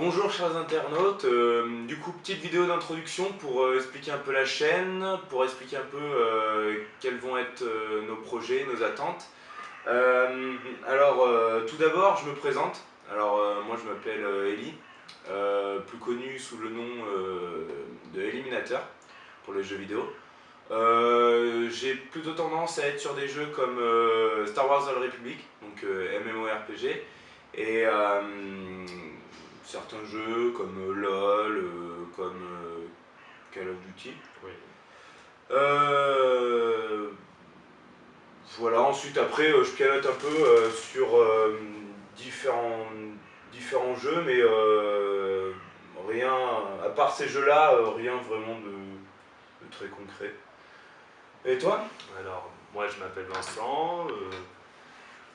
Bonjour chers internautes, du coup petite vidéo d'introduction pour expliquer un peu la chaîne, pour expliquer un peu quels vont être nos projets, nos attentes. Tout d'abord je me présente, moi je m'appelle Eli, plus connu sous le nom de Eliminator pour les jeux vidéo. J'ai plutôt tendance à être sur des jeux comme Star Wars The Old Republic, donc MMORPG, et certains jeux comme LOL, comme Call of Duty. Oui. Voilà, ensuite après je pianote un peu sur différents jeux, mais rien, à part ces jeux-là, rien vraiment de très concret. Et toi? Alors, moi je m'appelle Vincent,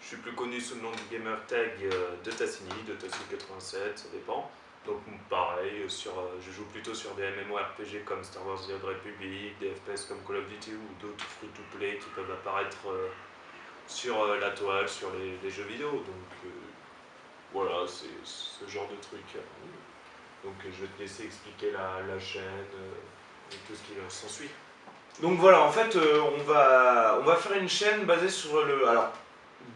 je suis plus connu sous le nom de gamertag de Tassini, de Tassi87, ça dépend. Donc pareil, je joue plutôt sur des MMORPG comme Star Wars The Old Republic, des FPS comme Call of Duty ou d'autres free-to-play qui peuvent apparaître sur la toile, sur les jeux vidéo. Donc voilà, c'est ce genre de truc. Donc je vais te laisser expliquer la chaîne et tout ce qui s'ensuit. Donc voilà, en fait, on va faire une chaîne basée sur le... Alors,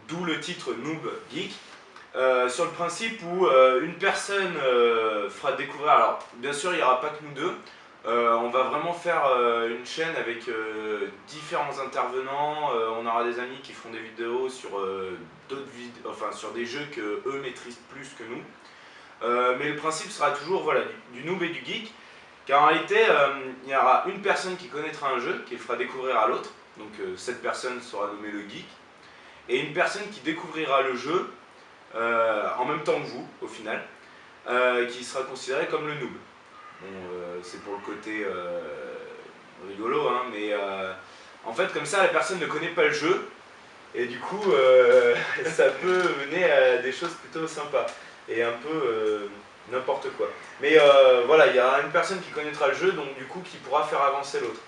d'où le titre Noob Geek, sur le principe où une personne fera découvrir... Alors, bien sûr, il n'y aura pas que nous deux. On va vraiment faire une chaîne avec différents intervenants. On aura des amis qui feront des vidéos sur sur des jeux que eux maîtrisent plus que nous. Mais le principe sera toujours voilà, du noob et du geek. Car en réalité, il y aura une personne qui connaîtra un jeu, qui le fera découvrir à l'autre, donc cette personne sera nommée le geek, et une personne qui découvrira le jeu en même temps que vous, au final, qui sera considérée comme le noob. Bon, c'est pour le côté rigolo, hein, mais en fait, comme ça, la personne ne connaît pas le jeu, et du coup, ça peut mener à des choses plutôt sympas, et un peu... n'importe quoi. Mais voilà, il y a une personne qui connaîtra le jeu, donc du coup qui pourra faire avancer l'autre.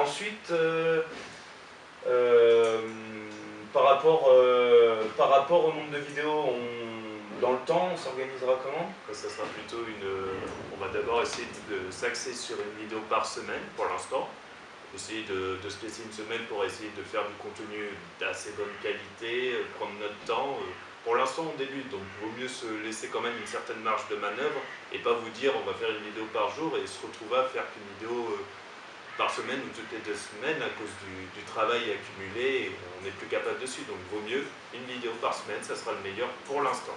Ensuite, par rapport au nombre de vidéos, dans le temps, on s'organisera comment? Ça sera plutôt on va d'abord essayer de s'axer sur une vidéo par semaine pour l'instant. Essayer de se laisser une semaine pour essayer de faire du contenu d'assez bonne qualité, prendre notre temps. Pour l'instant on débute, donc il vaut mieux se laisser quand même une certaine marge de manœuvre et pas vous dire on va faire une vidéo par jour et se retrouver à faire qu'une vidéo par semaine ou toutes les 2 semaines à cause du travail accumulé et on n'est plus capable dessus. Donc il vaut mieux une vidéo par semaine, ça sera le meilleur pour l'instant.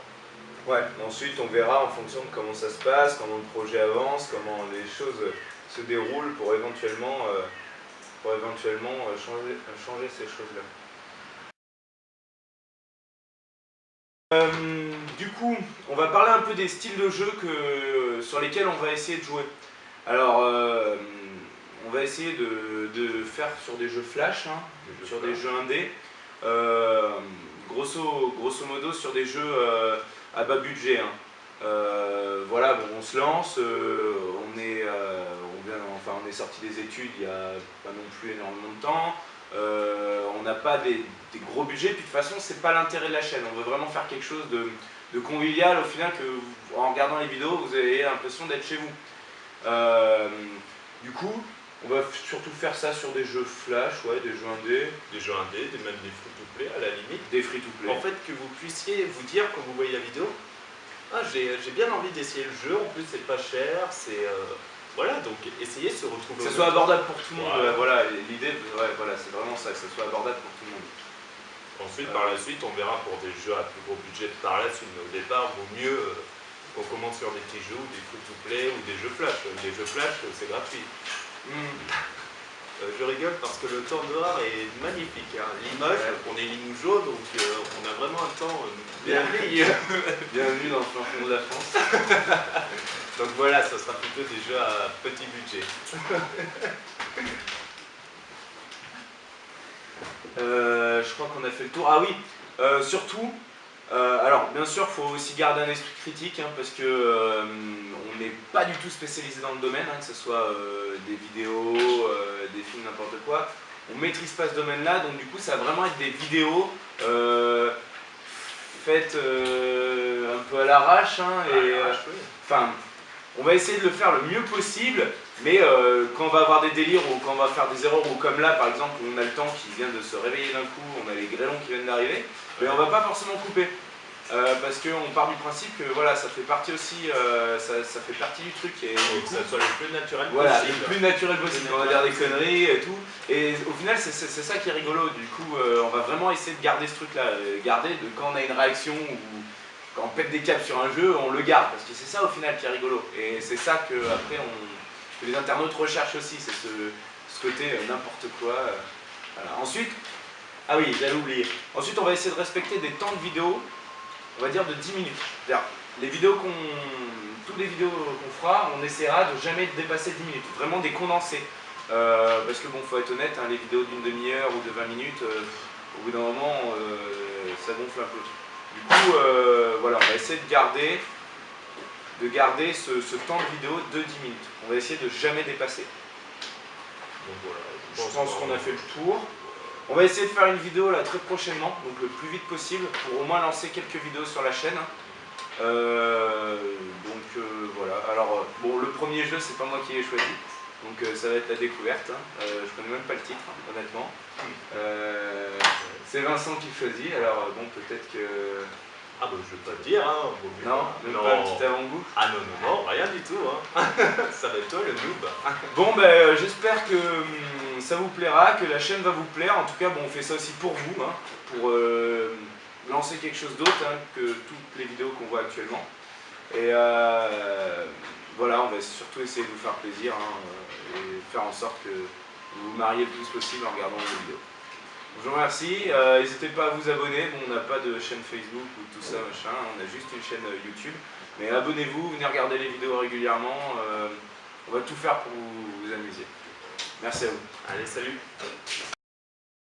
Ouais, ensuite on verra en fonction de comment ça se passe, comment le projet avance, comment les choses se déroulent pour éventuellement changer ces choses-là. Du coup, on va parler un peu des styles de jeu sur lesquels on va essayer de jouer. Alors, on va essayer de faire sur des jeux flash, hein, sur des jeux indés. Grosso modo sur des jeux à bas budget. Hein. Voilà, bon, on se lance, on est sorti des études il n'y a pas non plus énormément de temps. On n'a pas des gros budgets, puis de toute façon c'est pas l'intérêt de la chaîne. On veut vraiment faire quelque chose de convivial au final, que en regardant les vidéos vous avez l'impression d'être chez vous. Du coup on va surtout faire ça sur des jeux flash, ouais, des jeux indés. Des jeux indés, même des free-to-play à la limite. Des free-to-play. En fait, que vous puissiez vous dire quand vous voyez la vidéo, ah, j'ai bien envie d'essayer le jeu, en plus c'est pas cher, c'est... Voilà, donc essayez de se retrouver... Que ce soit abordable pour tout le monde, voilà, l'idée, ouais, voilà, c'est vraiment ça, que ce soit abordable pour tout le monde. Ensuite, par la suite, on verra pour des jeux à plus gros budget par la suite, mais au départ, vaut mieux qu'on commence sur des petits jeux, ou des free-to-play, ou des jeux flash. Les jeux flash, c'est gratuit. Je rigole parce que le temps noir est magnifique. Hein. L'image, on est Limougeot, donc on a vraiment un temps merveilleux. Bienvenue dans le fin fond de la France. Donc voilà, ça sera plutôt des jeux à petit budget. Je crois qu'on a fait le tour. Ah oui, surtout, alors bien sûr, il faut aussi garder un esprit critique, hein, parce que on n'est pas du tout spécialisé dans le domaine, hein, que ce soit des vidéos, des films, n'importe quoi. On maîtrise pas ce domaine-là, donc du coup, ça va vraiment être des vidéos faites un peu peu à l'arrache, hein, Oui. enfin, on va essayer de le faire le mieux possible, mais quand on va avoir des délires ou quand on va faire des erreurs, ou comme là par exemple où on a le temps qui vient de se réveiller d'un coup, on a les grêlons qui viennent d'arriver, mais on va pas forcément couper. Parce qu'on part du principe que voilà, ça fait partie aussi, ça fait partie du truc. Et Faut que ça soit le plus naturel voilà, possible. le plus naturel possible. On va dire des conneries et tout. Et au final, c'est ça qui est rigolo. Du coup, on va vraiment essayer de garder ce truc-là. Garder de quand on a une réaction ou quand on pète des câbles sur un jeu, on le garde. Parce que c'est ça au final qui est rigolo. Et c'est ça que après que les internautes recherchent aussi. C'est ce côté n'importe quoi. Voilà. Ensuite, ah oui, j'avais oublié. Ensuite, on va essayer de respecter des temps de vidéo, on va dire de 10 minutes. C'est-à-dire, toutes les vidéos qu'on fera, on essaiera de jamais dépasser 10 minutes. Vraiment des condensés. Parce que bon, faut être honnête, hein, les vidéos d'une demi-heure ou de 20 minutes, au bout d'un moment, ça gonfle un peu. Du coup, voilà, on va essayer de garder ce temps de vidéo de 10 minutes. On va essayer de jamais dépasser. Donc voilà. Je pense qu'on a fait le tour. On va essayer de faire une vidéo là très prochainement, donc le plus vite possible, pour au moins lancer quelques vidéos sur la chaîne. Voilà. Alors bon, le premier jeu c'est pas moi qui l'ai choisi, donc ça va être la découverte. Hein. Je connais même pas le titre, hein, honnêtement. C'est Vincent qui le choisit. Alors bon, peut-être que. Ah bah je vais pas te dire, hein. Non, même pas un petit avant-goût. Ah non, rien du tout, hein. Ça va être toi le noob. Bon ben j'espère que ça vous plaira, que la chaîne va vous plaire. En tout cas, bon, on fait ça aussi pour vous, hein, pour lancer quelque chose d'autre hein, que toutes les vidéos qu'on voit actuellement. Et voilà, on va surtout essayer de vous faire plaisir hein, et faire en sorte que vous vous mariez le plus possible en regardant les vidéos. Je vous remercie, n'hésitez pas à vous abonner, bon, on n'a pas de chaîne Facebook ou tout ça, machin, on a juste une chaîne YouTube. Mais abonnez-vous, venez regarder les vidéos régulièrement, on va tout faire pour vous amuser. Merci à vous. Allez, salut.